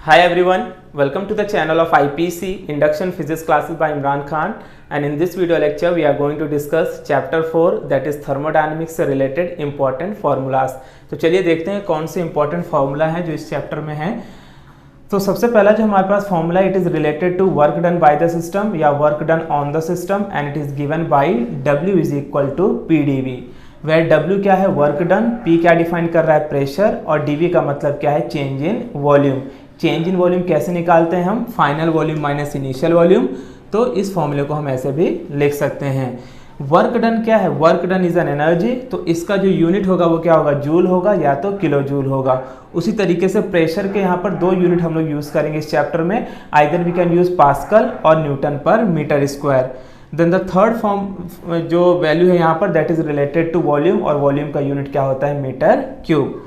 Hi everyone, welcome to the channel of IPC Induction Physics classes by Imran Khan, and in this video lecture we are going to discuss chapter 4 that is thermodynamics से related important formulas। तो चलिए देखते हैं कौन से important formula है जो इस चैप्टर में है। तो सबसे पहला जो हमारे पास formula it is related to work done by the system या work done on the system and it is given by W is equal to PdV, where W क्या है वर्क डन, P क्या डिफाइन कर रहा है pressure और dV का मतलब क्या है change in volume. Change in volume कैसे निकालते हैं हम, final volume minus initial volume. तो इस फॉर्मूले को हम ऐसे भी लिख सकते हैं। वर्क डन क्या है, work done is an energy, तो इसका जो यूनिट होगा वो क्या होगा, जूल होगा या तो किलो जूल होगा। उसी तरीके से प्रेशर के यहाँ पर दो यूनिट हम लोग यूज करेंगे इस चैप्टर में, either we can use Pascal और Newton per metre square. Then the third form जो वैल्यू है यहाँ पर that is related to volume, और वॉल्यूम का यूनिट क्या होता है metre cube.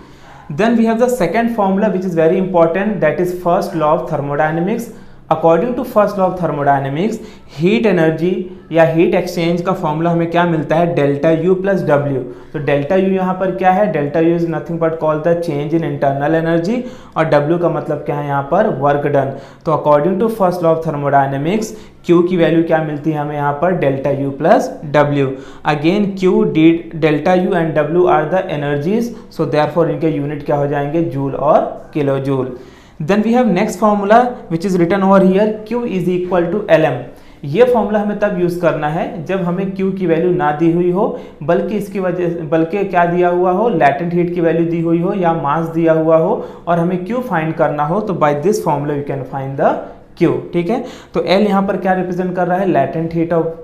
Then we have the second formula which is very important, that is first law of thermodynamics. According to first law of thermodynamics, heat energy या heat exchange का formula हमें क्या मिलता है, डेल्टा U प्लस W। तो delta U यहाँ पर क्या है, delta U is nothing but call the change in internal energy, और W का मतलब क्या है यहाँ पर वर्क डन। तो according to first law of thermodynamics Q की वैल्यू क्या मिलती है हमें यहाँ पर, delta U plus W। Again Q delta U and W are the energies, so therefore इनके यूनिट क्या हो जाएंगे, जूल और kilo joule. Then we have next formula which is written over here, Q is equal to Lm। ये formula हमें तब use करना है जब हमें Q की वैल्यू ना दी हुई हो, बल्कि क्या दिया हुआ हो, लैटेंट हीट की वैल्यू दी हुई हो या मास दिया हुआ हो और हमें Q फाइंड करना हो। तो by this formula you can find the Q। ठीक है, तो L यहाँ पर क्या रिप्रेजेंट कर रहा है, latent heat of,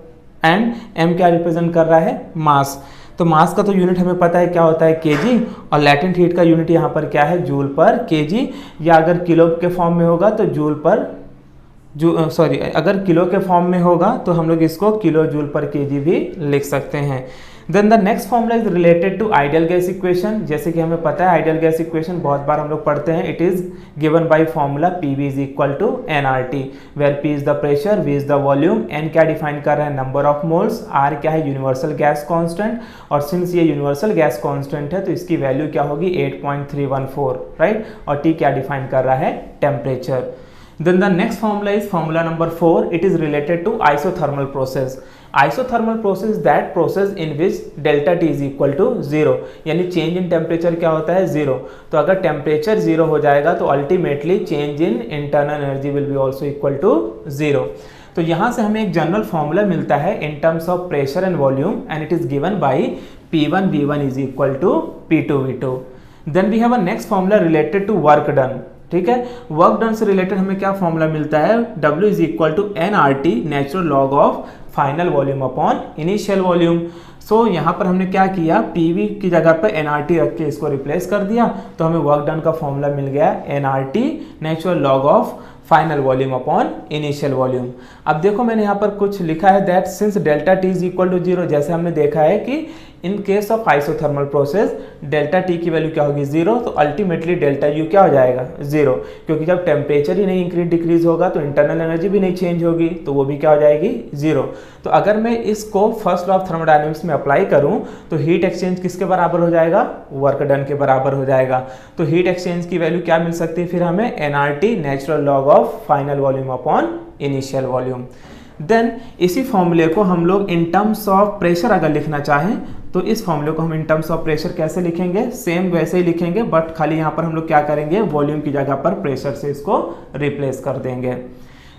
and M क्या रिप्रेजेंट कर रहा है, मास। तो मास का तो यूनिट हमें पता है क्या होता है केजी, और लैटेंट हीट का यूनिट यहाँ पर क्या है, जूल पर केजी, या अगर किलो के फॉर्म में होगा तो अगर किलो के फॉर्म में होगा तो हम लोग इसको किलो जूल पर केजी भी लिख सकते हैं। Then the next formula is related to ideal gas equation. जैसे कि हमें पता है आइडियल गैस इक्वेशन बहुत बार हम लोग पढ़ते हैं, it is given by formula PV is equal to nRT, where P is the pressure, V is the volume, N क्या डिफाइन कर रहा है नंबर ऑफ मोल्स, R क्या है यूनिवर्सल गैस कांस्टेंट, और सिंस ये यूनिवर्सल गैस कांस्टेंट है तो इसकी वैल्यू क्या होगी 8.314, राइट, और T क्या डिफाइन कर रहा है temperature. Then the next formula is formula number 4. It is related to isothermal process. Isothermal process is that process in which delta T is equal to 0, यानी चेंज इन टेम्परेचर क्या होता है 0। तो अगर टेम्परेचर 0 हो जाएगा तो ultimately change in internal energy will be also equal to 0। तो यहाँ से हमें एक जनरल फॉर्मूला मिलता है in terms of pressure and volume, and it is given by P1 V1 is equal to P2 V2। Then we have a next formula related to work done. ठीक है, work done से related हमें क्या formula मिलता है, W is equal to nRT natural log of final volume upon initial volume. So यहाँ पर हमने क्या किया, PV की जगह पे nRT रख के इसको रिप्लेस कर दिया, तो हमें वर्क डन का फॉर्मूला मिल गया nRT natural log of final volume upon initial volume. अब देखो मैंने यहाँ पर कुछ लिखा है that since delta T is equal to 0, जैसे हमने देखा है कि in case of isothermal process delta T की वैल्यू क्या होगी 0, तो अल्टीमेटली डेल्टा U क्या हो जाएगा 0, क्योंकि जब टेम्परेचर ही नहीं इंक्रीज डिक्रीज होगा तो इंटरनल एनर्जी भी नहीं चेंज होगी, तो वो भी क्या हो जाएगी 0। तो अगर मैं इसको फर्स्ट लॉ ऑफ थर्मोडायनेमिक्स में अप्लाई करूं तो हीट एक्सचेंज किसके बराबर हो जाएगा, वर्क डन के बराबर हो जाएगा। तो हीट एक्सचेंज की वैल्यू क्या मिल सकती है फिर हमें, nRT natural log of final volume upon initial volume. Then इसी फॉर्मूले को हम लोग इन टर्म्स ऑफ प्रेशर अगर लिखना चाहें तो इस फॉर्मूले को हम इन टर्म्स ऑफ प्रेशर कैसे लिखेंगे, सेम वैसे ही लिखेंगे, बट खाली यहाँ पर हम लोग क्या करेंगे, वॉल्यूम की जगह पर प्रेशर से इसको रिप्लेस कर देंगे।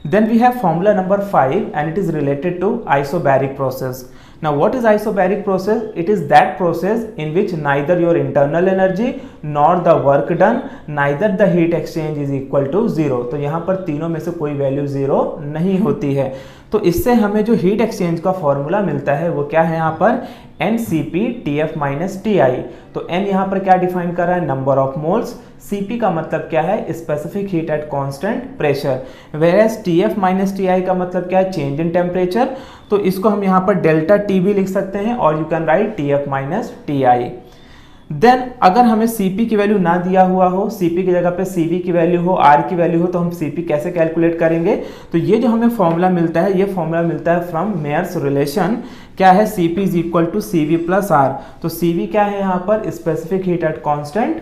Then we have formula number 5 and it is related to isobaric process. Now what is isobaric process? It is that process in which neither your internal energy nor the work done, neither the heat exchange is equal to 0। तो यहाँ पर तीनों में से कोई value 0 नहीं होती है। तो इससे हमें जो हीट एक्सचेंज का फॉर्मूला मिलता है वो क्या है यहाँ पर, NCP TF माइनस TI। तो N यहाँ पर क्या डिफाइन कर रहा है, नंबर ऑफ मोल्स, Cp का मतलब क्या है, specific heat at constant pressure, whereas TF minus TI का मतलब क्या है, चेंज इन टेम्परेचर। तो इसको हम यहाँ पर डेल्टा T भी लिख सकते हैं, और you can write TF minus TI। Then अगर हमें Cp की वैल्यू ना दिया हुआ हो, Cp की जगह पे Cv की वैल्यू हो, R की वैल्यू हो, तो हम Cp कैसे कैलकुलेट करेंगे। तो ये जो हमें फॉर्मूला मिलता है, ये फॉर्मूला मिलता है फ्रॉम मेयर्स रिलेशन, क्या है, Cp is equal to Cv plus R। तो Cv क्या है यहाँ पर, specific heat at constant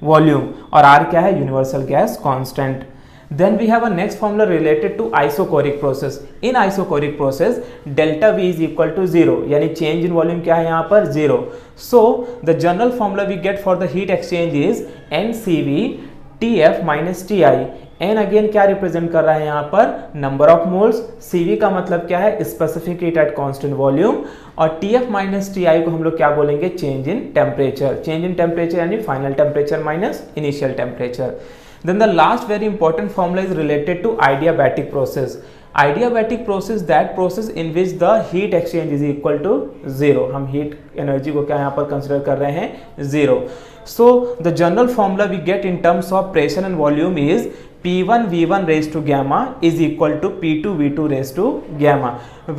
volume, और R क्या है, universal gas constant. Then we have a next formula related to isochoric process. In isochoric process, delta V is equal to 0, यानी change in volume क्या है यहाँ पर 0. So the general formula we get for the heat exchange is NCV TF minus TI. N again क्या represent कर रहा है यहाँ पर नंबर ऑफ मोल्स, CV का मतलब क्या है specific heat at constant volume, और TF माइनस TI को हम लोग क्या बोलेंगे change in temperature. Change in temperature यानी final temperature minus initial temperature. Then the last very important formula is related to adiabatic process. Adiabatic process, that process in which the heat exchange is equal to 0. हम heat energy को क्या यहाँ पर consider कर रहे हैं 0. So the general formula we get in terms of pressure and volume is P1 V1 raised to gamma is equal to P2 V2 raised to gamma,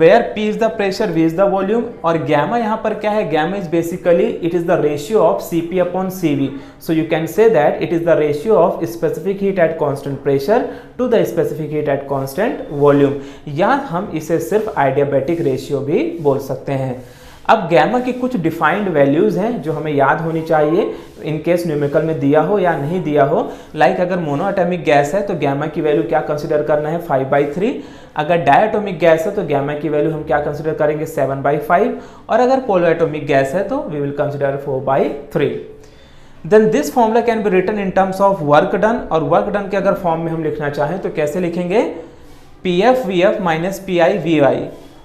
where P is the pressure, V is the volume, और gamma यहाँ पर क्या है, gamma is basically it is the ratio of Cp upon Cv. So you can say that it is the ratio of specific heat at constant pressure to the specific heat at constant volume, या हम इसे सिर्फ adiabatic ratio भी बोल सकते हैं. अब gamma की कुछ डिफाइंड वैल्यूज़ हैं जो हमें याद होनी चाहिए इन केस न्यूमेरिकल में दिया हो या नहीं दिया हो. लाइक अगर मोनोएटॉमिक गैस है तो गैमा की वैल्यू क्या कंसिडर करना है 5/3. अगर डायटोमिक गैस है तो गैमा की वैल्यू हम क्या कंसिडर करेंगे 7/5, और अगर पोलोएटोमिक गैस है तो we will consider 4/3. Then this formula can be written in terms of work done, और वर्क डन के अगर फॉर्म में हम लिखना चाहें तो कैसे लिखेंगे PF VF minus PI VI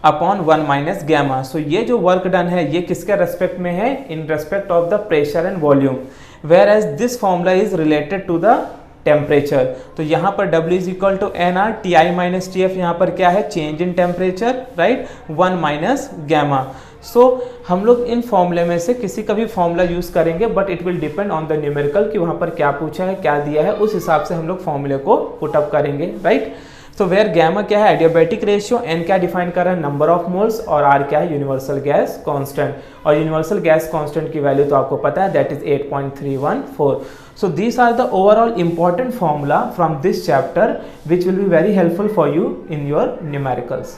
upon 1 minus gamma. So ये जो वर्क डन है ये किसके रेस्पेक्ट में है, in respect of the pressure and volume, where as this formula is related to the temperature. तो यहाँ पर W is equal to NR, TI minus TF यहाँ पर क्या है change in temperature, right, 1 minus gamma. So हम लोग इन फॉर्मूले में से किसी का भी फॉर्मूला यूज करेंगे, but it will depend on the numerical कि वहाँ पर क्या पूछा है क्या दिया है, उस हिसाब से हम लोग फॉर्मूले को पुटअप करेंगे, राइट. तो वेयर गैमा क्या है एडियाबैटिक रेशियो, एन क्या डिफाइन कर रहा है नंबर ऑफ मोल्स, और आर क्या है यूनिवर्सल गैस कांस्टेंट, और यूनिवर्सल गैस कांस्टेंट की वैल्यू तो आपको पता है that is 8.314. So these are the overall important formula from this chapter which will be very helpful for you in your numericals.